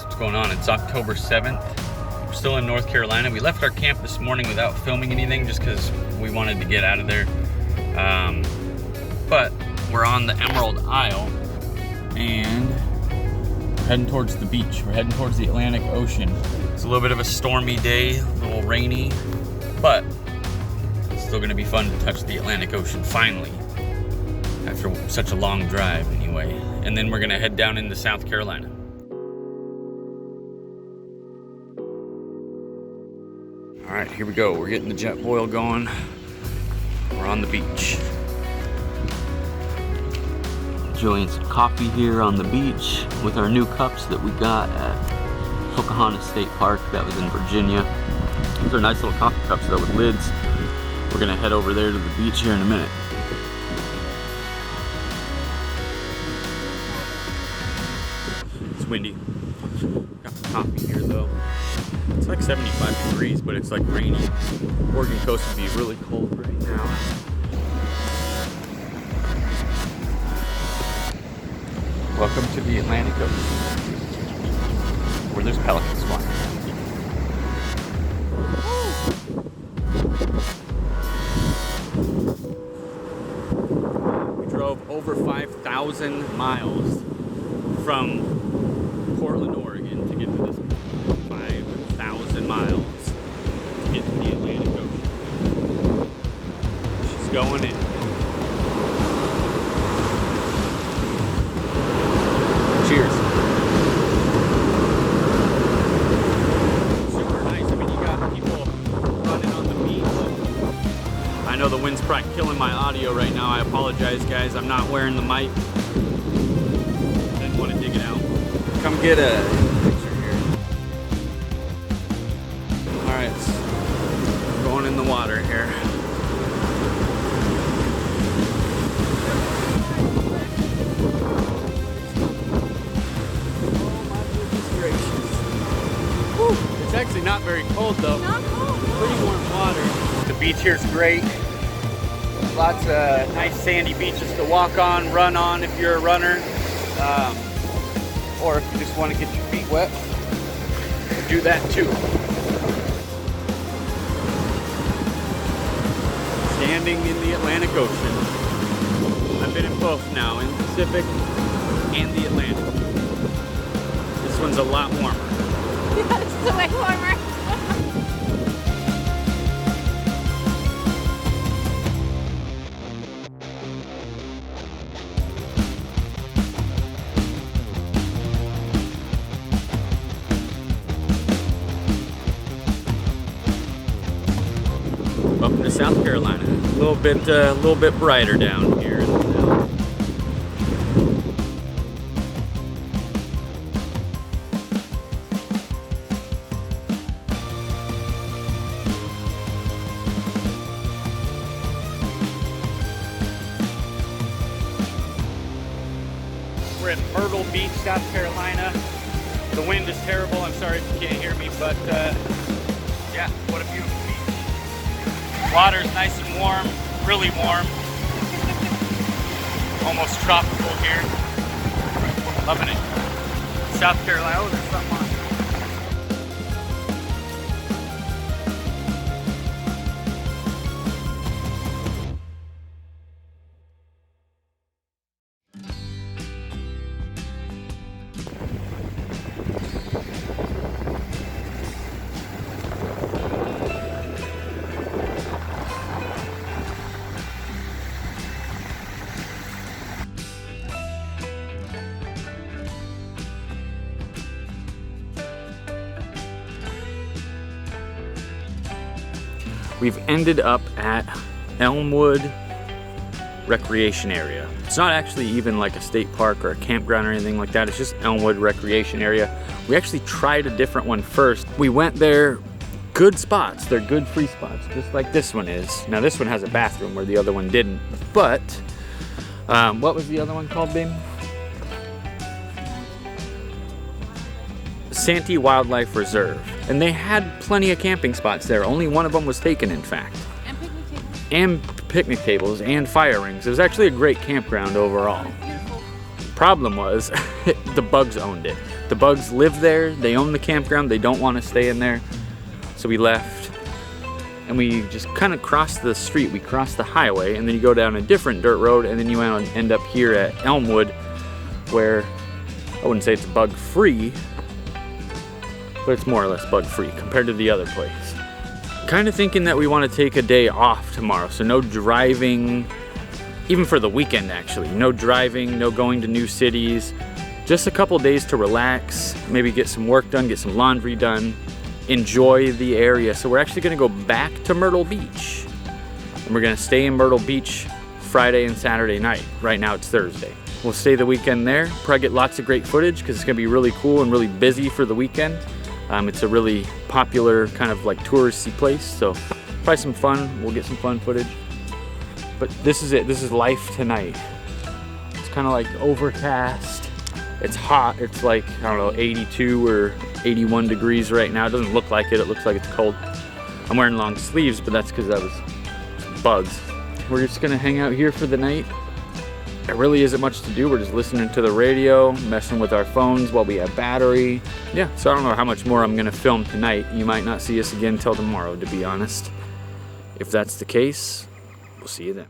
what's going on. It's October 7th. We're still in North Carolina. We left our camp this morning without filming anything just because we wanted to get out of there. But we're on the Emerald Isle and we're heading towards the beach. We're heading towards the Atlantic Ocean. It's a little bit of a stormy day, a little rainy, but it's still gonna be fun to touch the Atlantic Ocean finally, after such a long drive anyway. And then we're gonna head down into South Carolina. All right, here we go. We're getting the jet boil going. We're on the beach. Enjoying some coffee here on the beach with our new cups that we got at Pocahontas State Park. That was in Virginia. These are nice little coffee cups though with lids. We're gonna head over there to the beach here in a minute. It's windy. Got the coffee here though. It's like 75 degrees, but it's like rainy. Oregon coast would be really cold right now. Welcome to the Atlantic Ocean, where there's pelicans flying. We drove over 5,000 miles from Portland, Oregon to get to this 5,000 miles to get to the Atlantic Ocean. She's going in. Cheers. Super nice. I mean, you got people running on the beach. I know the wind's probably killing my audio right now. I apologize, guys. I'm not wearing the mic. Didn't want to dig it out. Come get a picture here. All right, we're going in the water here. It's actually not very cold though. Not cold. Pretty warm water. The beach here's great. Lots of nice sandy beaches to walk on, run on if you're a runner. Or if you just want to get your feet wet, do that too. Standing in the Atlantic Ocean. I've been in both now, in the Pacific and the Atlantic. This one's a lot warmer. Yeah, it's way warmer. Welcome to South Carolina. A little bit brighter down here. We're in Myrtle Beach, South Carolina. The wind is terrible. I'm sorry if you can't hear me, but yeah, what a beautiful beach. Water's nice and warm, really warm. Almost tropical here. Loving it. South Carolina, oh, there's something on. We've ended up at Elmwood Recreation Area. It's not actually even like a state park or a campground or anything like that. It's just Elmwood Recreation Area. We actually tried a different one first. We went there, good spots. They're good free spots, just like this one is. Now this one has a bathroom where the other one didn't. But, what was the other one called, babe? Santee Wildlife Reserve. And they had plenty of camping spots there. Only one of them was taken, in fact. And picnic tables. And picnic tables and fire rings. It was actually a great campground overall. Beautiful. problem was the bugs owned it. The bugs live there, they own the campground, they don't want to stay in there. So we left and we just kind of crossed the street. We crossed the highway and then you go down a different dirt road and then you end up here at Elmwood, where I wouldn't say it's bug free, but it's more or less bug free compared to the other place. Kind of thinking that we want to take a day off tomorrow, so no driving, even for the weekend actually. No driving, no going to new cities, just a couple days to relax, maybe get some work done, get some laundry done, enjoy the area. So we're actually gonna go back to Myrtle Beach and we're gonna stay in Myrtle Beach Friday and Saturday night. Right now it's Thursday. We'll stay the weekend there, probably get lots of great footage because it's gonna be really cool and really busy for the weekend. It's a really popular kind of like touristy place, so probably some fun. We'll get some fun footage. But this is it, this is life tonight. It's kind of like overcast. It's hot, it's like, I don't know, 82 or 81 degrees right now. It doesn't look like it looks like it's cold. I'm wearing long sleeves, but that's because that was bugs. We're just gonna hang out here for the night. There really isn't much to do. We're just listening to the radio, messing with our phones while we have battery. Yeah, so I don't know how much more I'm gonna film tonight. You might not see us again till tomorrow, to be honest. If that's the case, we'll see you then.